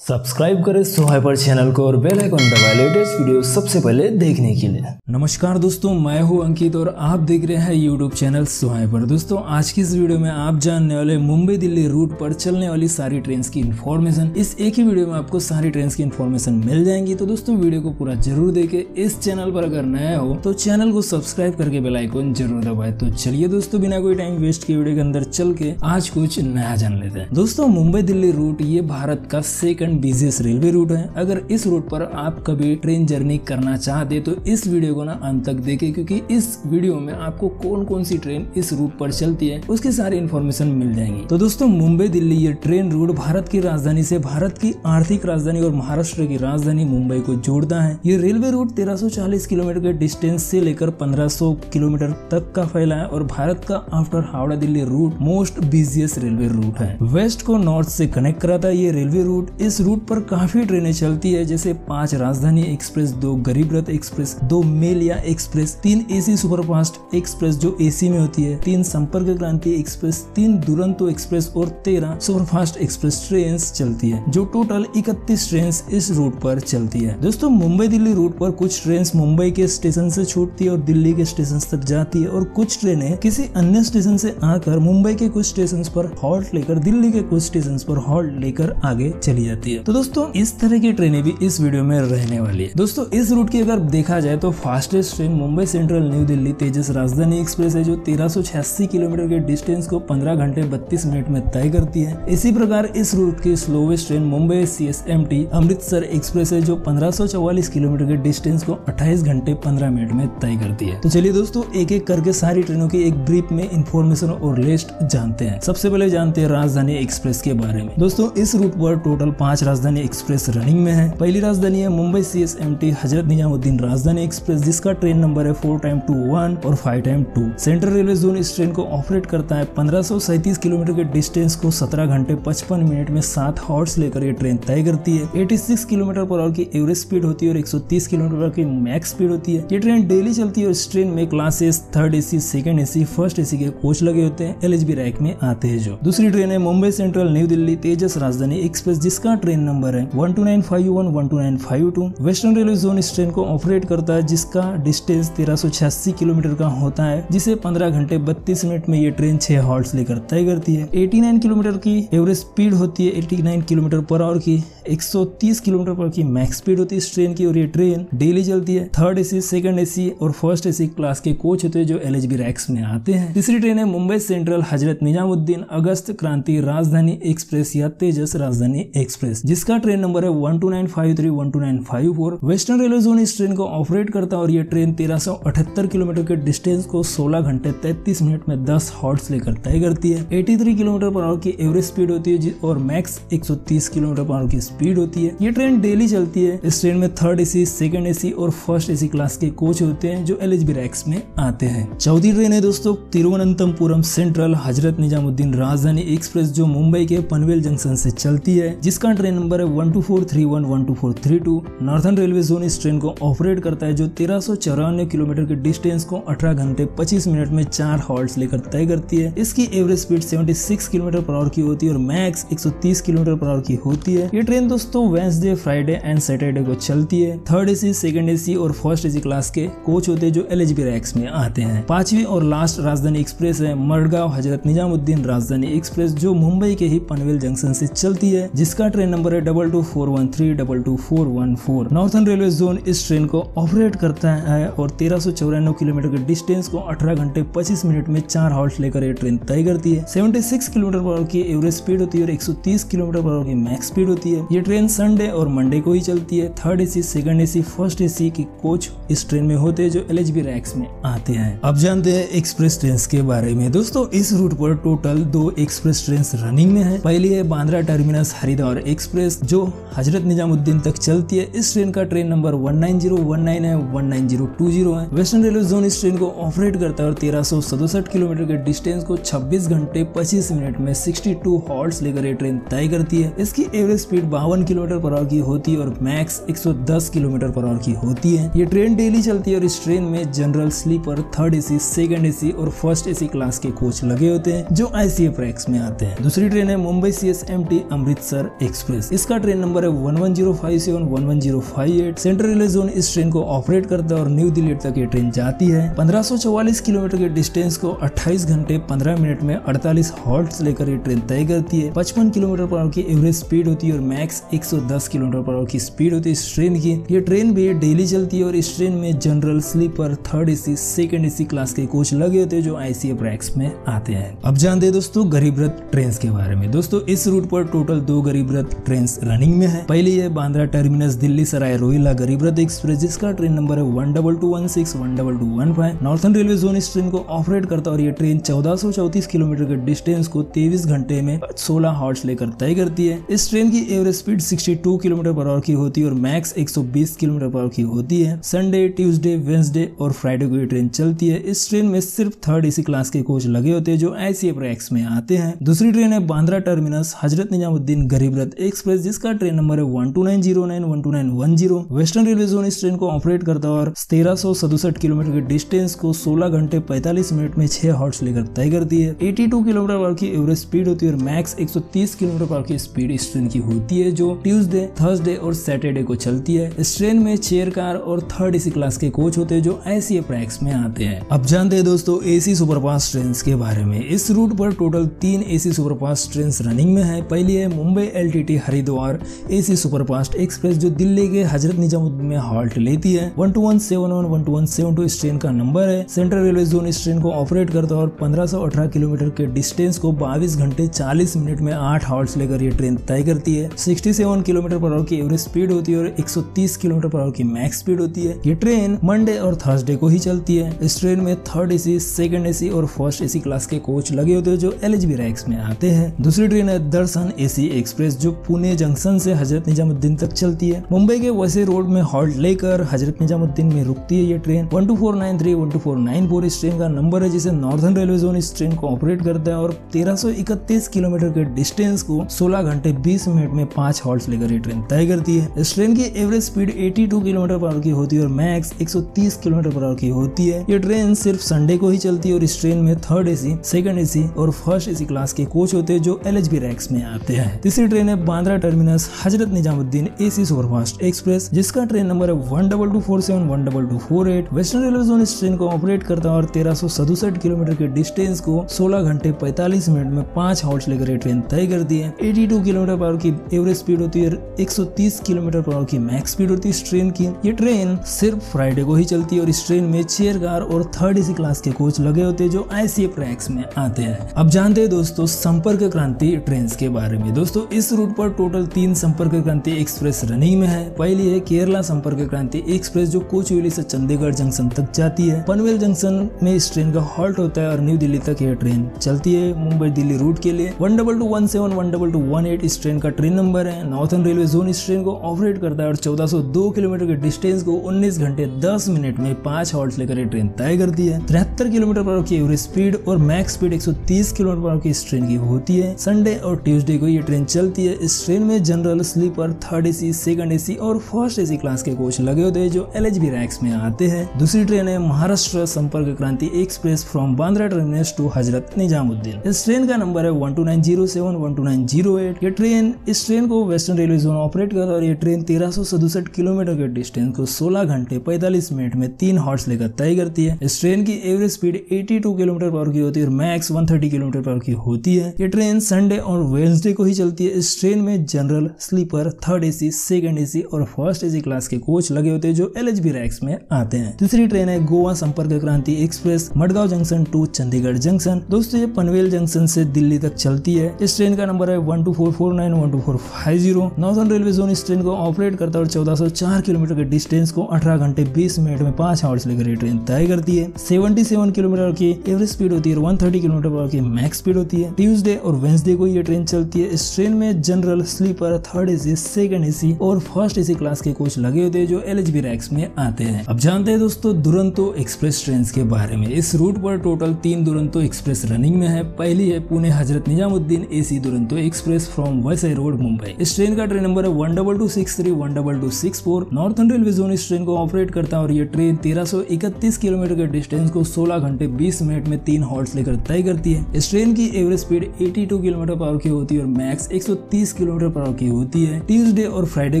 Subscribe करें सोहाइपर channel को और बेल आइकन दबाएं लेटेस्ट वीडियो सबसे पहले देखने के लिए। नमस्कार दोस्तों, मैं हूं अंकित और आप देख रहे हैं यूट्यूब चैनल सोहाइपर। दोस्तों आज की इस वीडियो में आप जानने वाले मुंबई दिल्ली रूट पर चलने वाली सारी ट्रेन की इन्फॉर्मेशन। इस एक ही वीडियो में आपको सारी ट्रेन की इन्फॉर्मेशन मिल जाएंगी, तो दोस्तों वीडियो को पूरा जरूर देखे। इस चैनल पर अगर नया हो तो चैनल को सब्सक्राइब करके बेल आइकन जरूर दबाए। तो चलिए दोस्तों बिना कोई टाइम वेस्ट किए वीडियो के अंदर चल के आज कुछ नया जान लेते हैं। दोस्तों मुंबई दिल्ली रूट ये भारत का सेकंड बिजिएस्ट रेलवे रूट है। अगर इस रूट पर आप कभी ट्रेन जर्नी करना चाहते तो इस वीडियो को ना अंत तक देखें, क्योंकि इस वीडियो में आपको कौन कौन सी ट्रेन इस रूट पर चलती है उसकी सारी इन्फॉर्मेशन मिल जाएंगी। तो दोस्तों मुंबई दिल्ली ये ट्रेन रूट भारत की राजधानी से भारत की आर्थिक राजधानी और महाराष्ट्र की राजधानी मुंबई को जोड़ता है। ये रेलवे रूट 1340 किलोमीटर के डिस्टेंस से लेकर 1500 किलोमीटर तक का फैला है और भारत का after Howrah Delhi route most busiest railway route है। वेस्ट को नॉर्थ से कनेक्ट कराता है ये रेलवे रूट। इस रूट पर काफी ट्रेनें चलती है, जैसे 5 राजधानी एक्सप्रेस, 2 गरीब रथ एक्सप्रेस, 2 मेलिया एक्सप्रेस, 3 एसी सुपरफास्ट एक्सप्रेस जो एसी में होती है, 3 संपर्क क्रांति एक्सप्रेस, 3 दुरंतो एक्सप्रेस और 13 सुपरफास्ट एक्सप्रेस ट्रेन चलती है, जो टोटल 31 ट्रेन इस रूट पर चलती है। दोस्तों मुंबई दिल्ली रूट पर कुछ ट्रेन मुंबई के स्टेशन से छूटती है और दिल्ली के स्टेशन तक जाती है, और कुछ ट्रेनें किसी अन्य स्टेशन से आकर मुंबई के कुछ स्टेशन पर हॉल्ट लेकर दिल्ली के कुछ स्टेशन पर हॉल्ट लेकर आगे चली जाती है। तो दोस्तों इस तरह की ट्रेनें भी इस वीडियो में रहने वाली है। दोस्तों इस रूट की अगर देखा जाए तो fastest train Mumbai central new Delhi Tejas Rajdhani express है, जो 1386 किलोमीटर के डिस्टेंस को 15 घंटे 32 मिनट में तय करती है। इसी प्रकार इस रूट की slowest train Mumbai CSMT Amritsar express है, जो 1544 किलोमीटर के डिस्टेंस को 28 घंटे 15 मिनट में तय करती है। तो चलिए दोस्तों एक एक करके सारी ट्रेनों की एक ब्रीफ में इंफॉर्मेशन और लिस्ट जानते हैं। सबसे पहले जानते हैं राजधानी एक्सप्रेस के बारे में। दोस्तों इस रूट पर टोटल 5 राजधानी एक्सप्रेस रनिंग में है। पहली राजधानी है मुंबई CSMT हजरत निजामुद्दीन राजधानी एक्सप्रेस, जिसका ट्रेन नंबर है 4x1 और 5x2। सेंट्रल रेलवे जोन इस ट्रेन को ऑपरेट करता है। 1537 किलोमीटर के डिस्टेंस को 17 घंटे 55 मिनट में 7 हॉर्स लेकर ये ट्रेन तय करती है। 86 किलोमीटर पर आवर की एवरेज स्पीड होती है और 130 किलोमीटर पर की मैक्स स्पीड होती है। ये ट्रेन डेली चलती है और इस ट्रेन में classes 3rd AC, 2nd AC, 1st AC के कोच लगे होते हैं, LHB रैक में आते हैं। जो दूसरी ट्रेन है Mumbai central new Delhi Tejas Rajdhani express, जिसका ट्रेन नंबर है 12951, 12952। वेस्टर्न रेलवे जोन इस ट्रेन को ऑपरेट करता है, जिसका डिस्टेंस 1386 किलोमीटर का होता है, जिसे 15 घंटे 32 मिनट में ये ट्रेन 6 हॉल्ट्स लेकर तय करती है। 89 किलोमीटर की एवरेज स्पीड होती है, 89 किलोमीटर पर आवर की, 130 किलोमीटर पर की मैक्स स्पीड होती है इस ट्रेन की, और ये ट्रेन डेली चलती है। 3rd AC, 2nd AC और 1st AC क्लास के कोच होते हैं, जो LHB रैक्स में आते हैं। तीसरी ट्रेन है मुंबई सेंट्रल हजरत निजामुद्दीन अगस्त क्रांति राजधानी एक्सप्रेस या तेजस राजधानी एक्सप्रेस, जिसका ट्रेन नंबर है 12953, 12954। वेस्टर्न रेलवे जोन इस ट्रेन को ऑपरेट करता है और ये ट्रेन 1378 किलोमीटर के डिस्टेंस को 16 घंटे 33 मिनट में 10 हॉर्स लेकर तय करती है। 83 किलोमीटर पर आवर की एवरेज स्पीड होती है और मैक्स 130 किलोमीटर पर आवर की स्पीड होती है। ये ट्रेन डेली चलती है। इस ट्रेन में 3rd AC, 2nd AC और 1st AC क्लास के कोच होते हैं, जो LHB रैक्स में आते हैं। चौथी ट्रेन है दोस्तों तिरुवनंतपुरम सेंट्रल हजरत निजामुद्दीन राजधानी एक्सप्रेस, जो मुंबई के पनवेल जंक्शन से चलती है, जिसका ट्रेन नंबर है 12431, 12432। नॉर्थर्न रेलवे जोन इस ट्रेन को ऑपरेट करता है, जो 1394 किलोमीटर के डिस्टेंस को 18 घंटे 25 मिनट में 4 हॉल्ट्स लेकर तय करती है। इसकी average speed 76 kilometre per hour की होती है और मैक्स 130 किलोमीटर पर आवर की होती है। ये ट्रेन दोस्तों वेडनेसडे, फ्राइडे एंड सैटरडे को चलती है। 3rd AC, 2nd AC और 1st AC क्लास के कोच होते हैं, जो LHB रैक्स में आते हैं। पांचवी और लास्ट राजधानी एक्सप्रेस है मडगांव हजरत निजामुद्दीन राजधानी एक्सप्रेस, जो मुंबई के ही पनवेल जंक्शन से चलती है, जिसका ट्रेन नंबर है 22413, 22414। नॉर्थर्न रेलवे जोन इस ट्रेन को ऑपरेट करता है और 1394 किलोमीटर के डिस्टेंस को 18 घंटे 25 मिनट में 4 हॉल्ट लेकर ये ट्रेन तय करती है। 76 किलोमीटर पर आवर की एवरेज स्पीड होती है और 130 किलोमीटर पर आवर की मैक्स स्पीड होती है। ये ट्रेन संडे और मंडे को ही चलती है। 3rd AC, 2nd AC, 1st AC के कोच इस ट्रेन में होते हैं, जो LHB रैक्स में आते हैं। अब जानते हैं एक्सप्रेस ट्रेन के बारे में। दोस्तों इस रूट पर टोटल 2 एक्सप्रेस ट्रेन रनिंग में है। पहली है बांद्रा टर्मिनस हरिद्वार एक्सप्रेस, जो हजरत निजामुद्दीन तक चलती है। इस ट्रेन का ट्रेन नंबर 19019 है, 19020 है। वेस्टर्न रेलवे जोन इस ट्रेन को ऑपरेट करता है और 1367 किलोमीटर के डिस्टेंस को 26 घंटे 25 मिनट में 62 हॉर्स लेकर ये ट्रेन तय करती है। इसकी average speed 52 kilometre per hour की होती है और मैक्स 110 किलोमीटर पर आवर की होती है। ये ट्रेन डेली चलती है और इस ट्रेन में general sleeper, 3rd AC, 2nd AC और 1st AC क्लास के कोच लगे होते हैं, जो ICF रैक्स में आते हैं। दूसरी ट्रेन है Mumbai CSMT Amritsar express. Express. इसका ट्रेन नंबर है 11057 11058। सेंट्रल रेलवे जोन इस ट्रेन को ऑपरेट करता है और न्यू दिल्ली तक ये ट्रेन जाती है। 1544 किलोमीटर के डिस्टेंस को 28 घंटे 15 मिनट में 48 हॉल्ट्स लेकर ये ट्रेन तय करती है। 55 किलोमीटर पर आवर की एवरेज स्पीड होती है और मैक्स 110 किलोमीटर पर आवर की स्पीड होती है इस ट्रेन की। ये ट्रेन भी डेली चलती है और इस ट्रेन में general, sleeper, third AC, second AC class के कोच लगे होते हैं जो ICF रैक्स में आते हैं। अब जानते हैं दोस्तों गरीब रथ ट्रेन के बारे में। दोस्तों इस रूट पर टोटल 2 गरीब रथ ट्रेन रनिंग में है। पहली है बांद्रा टर्मिनस दिल्ली सराय रोहिला गरीब रथ एक्सप्रेस, जिसका ट्रेन नंबर है 12216 12215। नॉर्थन रेलवे जोन इस ट्रेन को ऑपरेट करता है और ये ट्रेन 1434 किलोमीटर के डिस्टेंस को 23 घंटे में 16 हॉर्स लेकर तय करती है। इस ट्रेन की average speed 62 kilometre per hour की होती है और मैक्स 120 किलोमीटर पर आवर की होती है। संडे, ट्यूसडे, वेंसडे और फ्राइडे को ये ट्रेन चलती है। इस ट्रेन में सिर्फ थर्ड एसी क्लास के कोच लगे होते हैं जो ICF रैक्स में आते हैं। दूसरी ट्रेन है बांद्रा टर्मिनस हजरत निजामुद्दीन गरीब रथ एक्सप्रेस, जिसका ट्रेन नंबर है 12909 12910। वेस्टर्न रेलवे जोन इस ट्रेन को ऑपरेट करता है और 1367 किलोमीटर के डिस्टेंस को 16 घंटे 45 मिनट में 6 हॉर्स लेकर तय करती है। 82 किलोमीटर पर की एवरेज स्पीड होती है और मैक्स 130 किलोमीटर पर की स्पीड इस ट्रेन की होती है जो ट्यूसडे, थर्सडे और सैटरडे को चलती है। इस ट्रेन में चेयर कार और थर्ड एसी क्लास के कोच होते हैं जो ICF रैक्स में आते हैं। अब जानते हैं दोस्तों AC सुपरफास्ट ट्रेन के बारे में। इस रूट पर total 3 AC superfast train running में है। पहली है Mumbai LTT Haridwar AC superfast express जो दिल्ली के हजरत निजामुद्दीन में हॉल्ट लेती है। 12171 12172 इस ट्रेन का नंबर है। सेंट्रल रेलवे जोन इस ट्रेन को ऑपरेट करता है और 1518 किलोमीटर के डिस्टेंस को 22 घंटे 40 मिनट में 8 हॉर्स लेकर ये ट्रेन तय करती है। 67 किलोमीटर पर आवर की एवरेज स्पीड होती है और 130 किलोमीटर पर आवर की मैक्स स्पीड होती है। ये ट्रेन मंडे और थर्सडे को ही चलती है। इस ट्रेन में थर्ड एसी, सेकंड एसी और फर्स्ट एसी क्लास के कोच लगे होते हैं जो LHB रैक्स में आते हैं। दूसरी ट्रेन है दर्शन AC एक्सप्रेस जो पुणे जंक्शन से हजरत निजामुद्दीन तक चलती है। मुंबई के वैसे रोड में हॉल्ट लेकर हजरत निजामुद्दीन में रुकती है। ये ट्रेन 12493 12494 इस ट्रेन का नंबर है जिसे नॉर्दर्न रेलवे जोन इस ट्रेन को ऑपरेट करता है और 1331 किलोमीटर के डिस्टेंस को 16 घंटे 20 मिनट में 5 हॉल्ट्स लेकर ये ट्रेन तय करती है। इस ट्रेन की average speed 82 kilometre per hour की होती है और मैक्स 130 किलोमीटर पर आवर की होती है। ये ट्रेन सिर्फ संडे को ही चलती है और इस ट्रेन में थर्ड एसी, सेकंड एसी और फर्स्ट एसी क्लास के कोच होते हैं जो LHB रैक्स में आते हैं। तीसरी ट्रेन है बांद्रा टर्मिनस हजरत निजामुद्दीन AC सुपरफास्ट एक्सप्रेस, जिसका ट्रेन नंबर है 12247 12248। वेस्टर्न रेलवे जोन इस ट्रेन को ऑपरेट करता है और 1367 किलोमीटर के डिस्टेंस को 16 घंटे 45 मिनट में 5 हॉर्स लेकर ये ट्रेन तय करती है। 82 किलोमीटर पर आवर की एवरेज स्पीड होती है, 130 किलोमीटर पर आवर की मैक्स स्पीड होती है इस ट्रेन की। ये ट्रेन सिर्फ फ्राइडे को ही चलती है और इस ट्रेन में चेयर कार और थर्ड एसी क्लास के कोच लगे होते हैं जो ICF रैक्स में आते हैं। अब जानते हैं दोस्तों संपर्क क्रांति ट्रेन के बारे में। दोस्तों इस रूट पर टोटल 3 संपर्क क्रांति एक्सप्रेस रनिंग में है। पहली है केरला संपर्क क्रांति एक्सप्रेस जो कोचुवेली से चंडीगढ़ जंक्शन तक जाती है। पनवेल जंक्शन में इस ट्रेन का हॉल्ट होता है और न्यू दिल्ली तक यह ट्रेन चलती है मुंबई दिल्ली रूट के लिए। 12217 12218 इस ट्रेन का ट्रेन नंबर है। नॉर्थन रेलवे जोन इस ट्रेन को ऑपरेट करता है और 1402 किलोमीटर के डिस्टेंस को 19 घंटे 10 मिनट में 5 हॉल्ट्स लेकर ये ट्रेन तय करती है। 73 किलोमीटर पर की एवरेज स्पीड और मैक्स स्पीड 130 किलोमीटर पर की इस ट्रेन की होती है। संडे और ट्यूसडे को ये ट्रेन चलती है। इस ट्रेन में general, sleeper, third AC, second AC और फर्स्ट एसी क्लास के कोच लगे होते हैं जो LHB रैक्स में आते हैं। दूसरी ट्रेन है Maharashtra Sampark Kranti express from Bandra terminus to Hazrat Nizamuddin. इस ट्रेन का नंबर है 12907 12908। ये ट्रेन इस ट्रेन को वेस्टर्न रेलवे जोन ऑपरेट करता है और ये ट्रेन 1367 किलोमीटर के डिस्टेंस को 16 घंटे 45 मिनट में 3 हॉर्स लेकर तय करती है। इस ट्रेन की एवरेज स्पीड 82 किलोमीटर पर की होती है और मैक्स 130 किलोमीटर पर की होती है। ये ट्रेन संडे और वेडनेसडे को ही चलती है। इस ट्रेन में general, sleeper, third AC, second AC और फर्स्ट एसी क्लास के कोच लगे होते हैं जो LHB रैक्स में आते हैं। तीसरी ट्रेन है Goa Sampark Kranti express Madgaon junction to Chandigarh junction. दोस्तों ये पनवेल जंक्शन से दिल्ली तक चलती है। इस ट्रेन का नंबर है 12449 12450। नॉर्थन रेलवे जोन इस ट्रेन को ऑपरेट करता है और 1404 किलोमीटर के डिस्टेंस को 18 घंटे 20 मिनट में 5 हॉर्स लेकर ये ट्रेन तय करती है। 77 किलोमीटर की एवरेज स्पीड होती है और 130 किलोमीटर पर की मैक्स स्पीड होती है। ट्यूसडे और वेडनेसडे को ये ट्रेन चलती है। इस ट्रेन में general, sleeper, third AC, second AC और फर्स्ट एसी क्लास के कोच लगे होते हैं जो LHB रैक्स में आते हैं। अब जानते हैं दोस्तों दुरंतो एक्सप्रेस ट्रेन के बारे में। इस रूट पर टोटल 3 दुरंतो एक्सप्रेस रनिंग में है। पहली है Pune Hazrat Nizamuddin AC Duronto express from Vasai road Mumbai. इस ट्रेन का ट्रेन नंबर है 12263 12264। नॉर्थन रेलवे जोन इस ट्रेन को ऑपरेट करता है और ये ट्रेन 1331 किलोमीटर के डिस्टेंस को 16 घंटे 20 मिनट में 3 हॉर्स लेकर तय करती है। इस ट्रेन की एवरेज स्पीड 82 किलोमीटर पर की होती है और मैक्स 130 किलोमीटर पर आवर की होती है। ट्यूसडे और फ्राइडे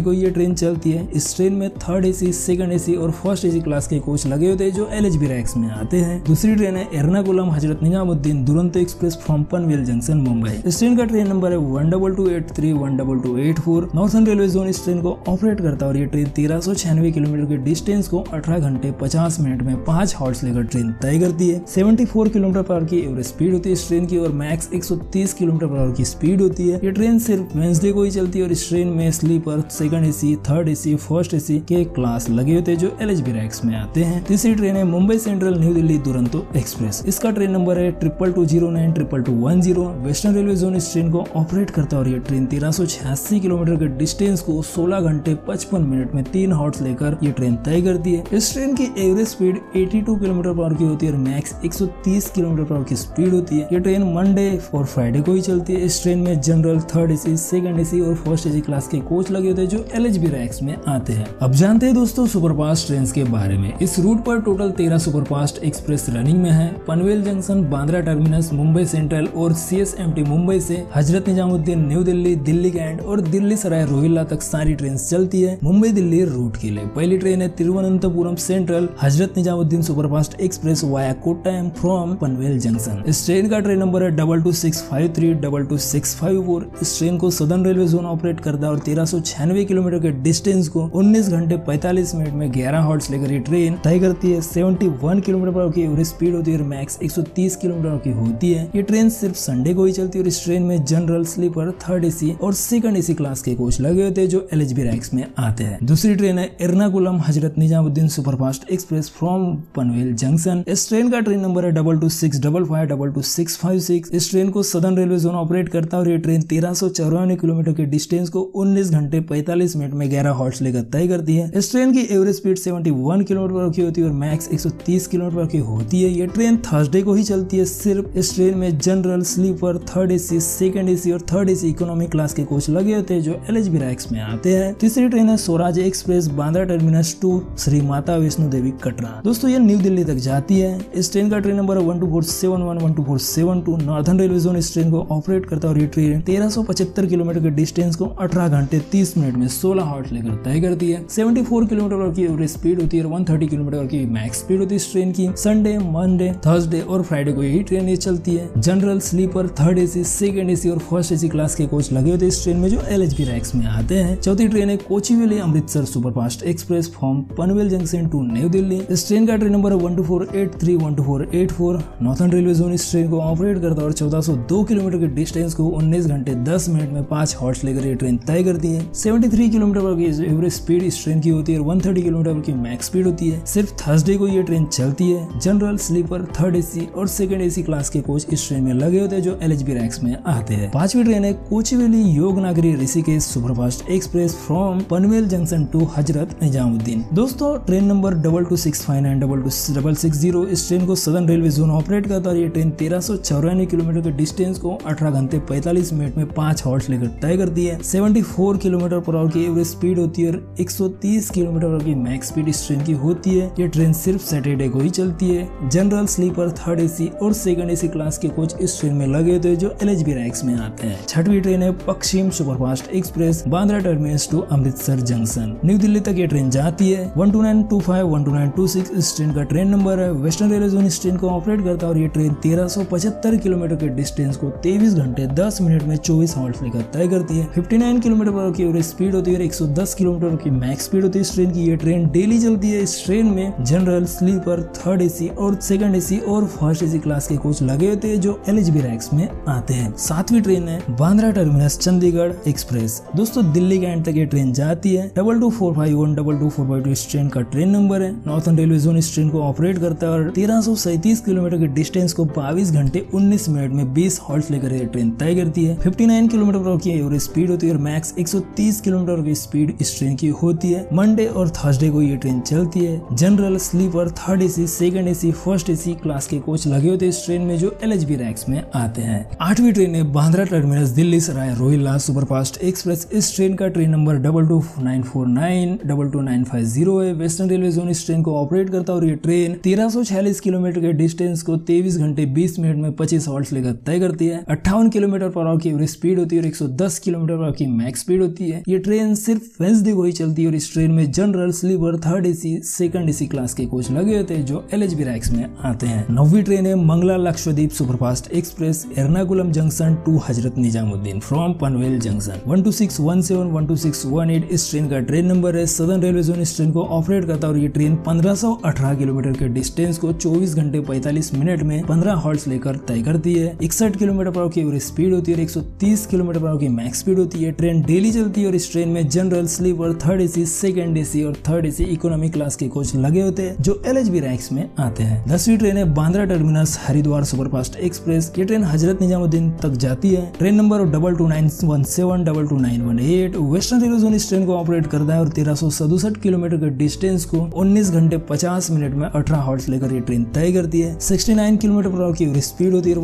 को ये ट्रेन चलती है। इस ट्रेन में थर्ड एसी, सेकंड एसी और फर्स्ट एसी क्लास के कोच लगे होते हैं जो LHB रैक्स में आते हैं। दूसरी ट्रेन है Ernakulam Hazrat Nizamuddin Duronto express from Panvel junction Mumbai. इस ट्रेन का ट्रेन नंबर है 12283 12284। नॉर्थर्न रेलवे जोन इस ट्रेन को ऑपरेट करता है और ये ट्रेन 1396 किलोमीटर के डिस्टेंस को 18 घंटे 50 मिनट में 5 हॉर्स लेकर ट्रेन तय करती है। 74 किलोमीटर पर आवर की एवरेज स्पीड होती है इस ट्रेन की और मैक्स 130 किलोमीटर पर आवर की स्पीड होती है। ये ट्रेन सिर्फ वेंसडे को ही चलती है और इस ट्रेन में sleeper, second AC, third AC, first AC के क्लास लगे होते हैं जो LHB रैक्स में आते हैं। तीसरी ट्रेन है Mumbai central new Delhi Duronto express. इसका ट्रेन नंबर है 2209 2210। वेस्टर्न रेलवे जोन इस ट्रेन को ऑपरेट करता है और ये ट्रेन 1386 किलोमीटर के डिस्टेंस को 16 घंटे 55 मिनट में 3 हॉर्स लेकर ये ट्रेन तय करती है। इस ट्रेन की average speed 82 kilometre per hour की होती है और मैक्स 130 किलोमीटर पर आवर की स्पीड होती है। ये ट्रेन मंडे और फ्राइडे को ही चलती है। इस ट्रेन में general, third AC, second AC और फर्स्ट एसी क्लास के कोच लगे होते हैं जो LHB रैक्स में आते हैं। अब जानते हैं दोस्तों सुपरफास्ट ट्रेन के बारे में। इस रूट पर टोटल 13 सुपरफास्ट एक्सप्रेस रनिंग में है। Panvel junction, Bandra terminus, Mumbai central और CSMT मुंबई से हजरत निजामुद्दीन न्यू दिल्ली, दिल्ली कैंट और दिल्ली सराय रोहिल्ला तक सारी ट्रेन चलती है मुंबई दिल्ली रूट के लिए। पहली ट्रेन है Thiruvananthapuram central Hazrat Nizamuddin superfast express via Kottayam from Panvel junction. इस ट्रेन का ट्रेन नंबर है 22653 22654। इस ट्रेन को सदर्न रेलवे जोन ऑपरेट करता है और 1396 किलोमीटर के डिस्टेंस को 19 घंटे 45 मिनट में 11 हॉर्स लेकर ये ट्रेन तय करती है। 71 किलोमीटर पर आवर की एवरेज स्पीड होती है और मैक्स 130 किलोमीटर की होती है। ये ट्रेन सिर्फ संडे को ही चलती है और इस ट्रेन में जनरल, स्लीपर, थर्ड एसी और सेकंड एसी क्लास के कोच लगे होते हैं जो LHB रैक्स में आते हैं। दूसरी ट्रेन है Ernakulam Hazrat Nizamuddin superfast express from Panvel junction. इस ट्रेन का ट्रेन नंबर है 22655 22656। इस ट्रेन को सदर्न रेलवे जोन ऑपरेट करता है और ये ट्रेन 1394 किलोमीटर के डिस्टेंस को 19 घंटे 45 मिनट में 11 हॉर्स लेकर तय करती है। इस ट्रेन की एवरेज स्पीड 71 किलोमीटर पर की होती है और मैक्स 130 किलोमीटर पर की होती है। ये ट्रेन थर्सडे को ही चलती है। सिर्फ इस ट्रेन में general, sleeper, third AC, second AC और थर्ड एसी इकोनॉमिक क्लास के कोच लगे होते हैं जो LHB रैक्स में आते हैं। तीसरी ट्रेन है Swaraj express Bandra terminus to Shri Mata Vaishno Devi Katra. दोस्तों ये न्यू दिल्ली तक जाती है। इस ट्रेन का ट्रेन नंबर है 12471 12472। नॉर्थर्न रेलवे जोन इस ट्रेन को ऑपरेट करता है और ये ट्रेन 1375 किलोमीटर के डिस्टेंस को 18 घंटे 30 मिनट में 16 हॉर्स लेकर तय करती है। 74 किलोमीटर की एवरेज स्पीड होती है और 130 किलोमीटर की मैक्स स्पीड होती है इस ट्रेन की। संडे, मंडे, थर्सडे और फ्राइडे को यही ट्रेन ये चलती है। General, sleeper, third AC, second AC और फर्स्ट एसी क्लास के कोच लगे होते हैं इस ट्रेन में जो LHB रैक्स में आते हैं। चौथी ट्रेन है Kochuveli Amritsar superfast express from Panvel junction to new Delhi. इस ट्रेन का ट्रेन नंबर है 12483 12484। नॉर्थर्न रेलवे जोन इस ट्रेन को ऑपरेट करता है और 1402 किलोमीटर के डिस्टेंस को 19 घंटे 10 मिनट में 5 हॉर्स लेकर ये ट्रेन तय करती है। 73 किलोमीटर पर की एवरेज स्पीड इस ट्रेन की होती है और 130 किलोमीटर की मैक्स स्पीड होती है। सिर्फ थर्सडे को ये ट्रेन चलती है। जनरल, स्लीपर, थर्ड एसी और सेकंड एसी क्लास के कोच इस ट्रेन में लगे होते हैं जो LHB रैक्स में आते हैं। पांचवी ट्रेन है Kochuveli Yoganagari Rishikesh superfast express from Panvel junction to Hazrat Nizamuddin. दोस्तों ट्रेन नंबर 22659 22660। इस ट्रेन को सदर्न रेलवे जोन ऑपरेट करता है। ये ट्रेन 1394 किलोमीटर के डिस्टेंस को 18 घंटे 45 मिनट में 5 हॉर्स लेकर तय करती है। 74 किलोमीटर पर आवर की एवरेज स्पीड होती है और 130 किलोमीटर पर की मैक्स स्पीड इस ट्रेन की होती है। ये ट्रेन सिर्फ सैटरडे को ही चलती है। जनरल, स्लीपर, थर्ड एसी और सेकंड एसी क्लास के कोच इस ट्रेन में लगे होते हैं जो LHB रैक्स में आते हैं। छठवीं ट्रेन है Paschim superfast express Bandra terminus to Amritsar junction. New Delhi तक ये ट्रेन जाती है। 12925 12926 इस ट्रेन का ट्रेन नंबर है। वेस्टर्न रेलवे जोन इस ट्रेन को ऑपरेट करता है और ये ट्रेन 1375 किलोमीटर के डिस्टेंस को 23 घंटे 10 मिनट में 24 हॉर्स लेकर तय करती है। 59 किलोमीटर पर की एवरेज स्पीड होती है और 110 किलोमीटर की मैक्स स्पीड होती है इस ट्रेन की। ये ट्रेन डेली चलती है। इस ट्रेन में जनरल, स्लीपर, थर्ड एसी और सेकंड एसी और फर्स्ट एसी क्लास के कोच लगे होते हैं जो LHB रैक्स में आते हैं। सातवीं ट्रेन है बांद्रा टर्मिनस चंडीगढ़ एक्सप्रेस। दोस्तों दिल्ली कैंट तक ये ट्रेन जाती है। 22451 22452 इस ट्रेन का ट्रेन नंबर है। नॉर्थर्न रेलवे जोन इस ट्रेन को ऑपरेट करता है और 1337 किलोमीटर के डिस्टेंस को 22 घंटे 19 मिनट में 20 हॉर्स लेकर ये ट्रेन तय करती है। 59 किलोमीटर पर की एवरेज स्पीड होती है और मैक्स 130 किलोमीटर की स्पीड इस ट्रेन की होती है। मंडे और थर्सडे को ये ट्रेन चलती है। General, sleeper, third AC, second AC, first AC class के कोच लगे होते हैं इस ट्रेन में जो LHB रैक्स में आते हैं। आठवीं ट्रेन है Bandra terminus Delhi Sarai Rohilla superfast express. इस ट्रेन का ट्रेन नंबर 22949 22950 है। वेस्टर्न रेलवे जोन इस ट्रेन को ऑपरेट करता है और ये ट्रेन 1346 किलोमीटर के डिस्टेंस को 23 घंटे 20 मिनट में 25 हॉर्स लेकर तय करती है। 58 किलोमीटर पर आवर की एवरेज स्पीड होती है और 110 किलोमीटर की मैक्स स्पीड होती है। ये ट्रेन सिर्फ वेडनेसडे को ही चलती है और इस ट्रेन में general, sleeper, third AC, second AC class के कोच लगे होते हैं जो LHB रैक्स में आते हैं। 9वीं ट्रेन है Mangala Lakshadweep superfast express Ernakulam junction to Hazrat Nizamuddin from Panvel junction. 12617 12618 इस ट्रेन का ट्रेन नंबर है। सदर्न रेलवे जोन इस ट्रेन को ऑपरेट करता है और ये ट्रेन 1518 किलोमीटर के डिस्टेंस को 24 घंटे 45 मिनट में 15 हॉल्ट्स लेकर तय करती है। 61 किलोमीटर पर आवर की एवरेज स्पीड होती है और 130 किलोमीटर पर आवर की मैक्स स्पीड होती है। ट्रेन डेली चलती है और इस ट्रेन में general, sleeper, third AC, second AC और थर्ड एसी इकोनॉमी क्लास के कोच लगे होते हैं जो LHB रैक्स में आते हैं। 10वीं ट्रेन है Bandra terminus Haridwar superfast express. ये ट्रेन हजरत निजामुद्दीन तक जाती है। Train number 22917 22918। Western railway zone इस ट्रेन को ऑपरेट करता है और 1367 किलोमीटर के डिस्टेंस को 19 घंटे 50 मिनट में 18 हॉल्ट्स लेकर ये ट्रेन तय करती है। 69 किलोमीटर पर आवर की एवरेज स्पीड होती है और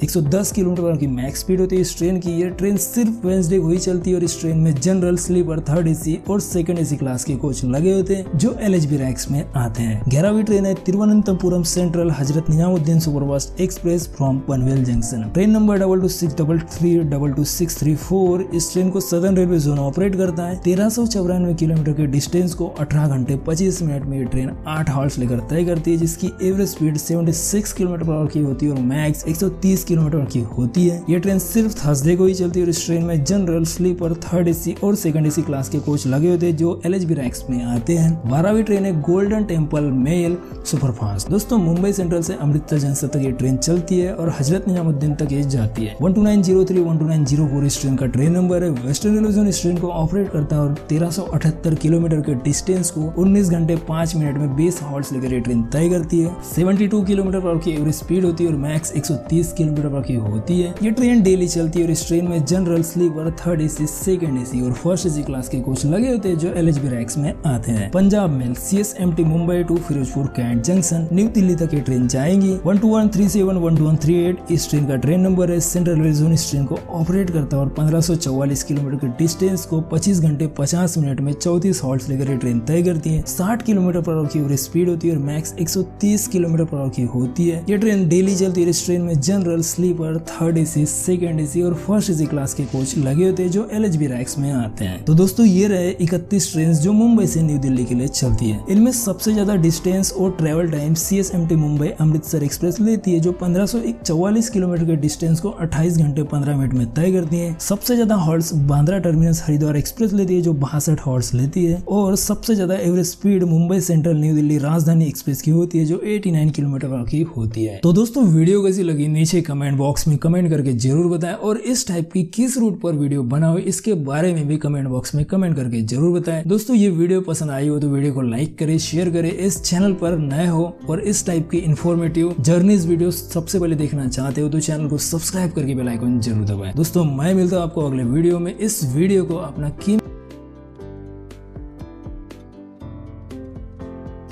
110 किलोमीटर पर आवर की मैक्स स्पीड होती है इस ट्रेन की। ये ट्रेन सिर्फ वेडनेसडे को ही चलती है और इस ट्रेन में जनरल, स्लीपर, थर्ड एसी और सेकंड एसी क्लास के कोच लगे होते हैं जो LHB रैक्स में आते हैं। 11वीं ट्रेन है Thiruvananthapuram central Hazrat Nizamuddin superfast express from Panvel junction. Train number 22633 22634। इस ट्रेन को सदर्न रेलवे जोन ऑपरेट करता है। 1394 किलोमीटर के डिस्टेंस को 18 घंटे 25 मिनट में ये ट्रेन 8 हॉल्ट्स लेकर तय करती है जिसकी average speed 76 kilometre per hour की होती है और मैक्स 130 किलोमीटर की होती है। ये ट्रेन सिर्फ थर्सडे को ही चलती है और इस ट्रेन में जनरल, स्लीपर, थर्ड एसी और सेकंड एसी क्लास के कोच लगे होते हैं जो LHB रैक्स में आते हैं। 12वीं ट्रेन है गोल्डन टेम्पल मेल सुपरफास्ट। दोस्तों मुंबई सेंट्रल से अमृतसर जंक्शन तक ये ट्रेन चलती है और हजरत निजामुद्दीन तक ये जाती है। 12903 12904 इस ट्रेन का ट्रेन नंबर है। वेस्टर्न रेलवे जोन इस ट्रेन को ऑपरेट करता है और 1378 किलोमीटर के डिस्टेंस को 19 घंटे 5 मिनट में 20 हॉल्ट्स लेकर ये ट्रेन तय करती है। 72 किलोमीटर पर आवर की एवरेज स्पीड होती है और मैक्स 130 किलोमीटर पर आवर की होती है। ये ट्रेन डेली चलती है और इस ट्रेन में general, sleeper, third AC, second AC और फर्स्ट एसी क्लास के कोच लगे होते हैं जो LHB रैक्स में आते हैं। Punjab mail CSMT Mumbai to Firozpur cantt junction new Delhi तक ये ट्रेन जाएंगी। 12137 12138 इस ट्रेन का ट्रेन नंबर है। सेंट्रल रेलवे जोन इस ट्रेन को ऑपरेट करता है और 1544 किलोमीटर के डिस्टेंस को 25 घंटे 50 मिनट में 34 हॉल्ट्स लेकर ये ट्रेन तय करती है। 60 किलोमीटर पर आवर की एवरेज स्पीड होती है और मैक्स 130 किलोमीटर पर आवर की होती है। ये ट्रेन डेली चलती है। इस ट्रेन में general, sleeper, third AC, second AC और फर्स्ट एसी क्लास के कोच लगे होते हैं जो LHB रैक्स में आते हैं। तो दोस्तों ये रहे 31 ट्रेन जो मुंबई से न्यू दिल्ली के लिए चलती है। इनमें सबसे ज्यादा डिस्टेंस और travel time CSMT Mumbai Amritsar express लेती है जो 1544 किलोमीटर के डिस्टेंस को 28 घंटे 15 मिनट में तय करती है। सबसे ज्यादा halts Bandra terminus Haridwar express लेती है जो 62 हॉल्ट्स लेती है और सबसे ज्यादा average speed Mumbai central new Delhi राजधानी एक्सप्रेस की होती है जो 89 किलोमीटर की होती है। तो दोस्तों वीडियो कैसी लगी नीचे कमेंट बॉक्स में कमेंट करके जरूर बताएं और इस टाइप की किस रूट पर वीडियो बना हो इसके बारे में भी कमेंट बॉक्स में कमेंट करके जरूर बताएं। दोस्तों ये वीडियो पसंद आई हो तो वीडियो को लाइक करें, शेयर करें। इस चैनल पर नए हो और इस टाइप की इन्फॉर्मेटिव जर्नीज वीडियो सबसे पहले देखना चाहते हो तो चैनल को सब्सक्राइब करके बेल आइकन जरूर दबाएं। दोस्तों मैं मिलता हूं आपको अगले वीडियो में। इस वीडियो को अपना कीमती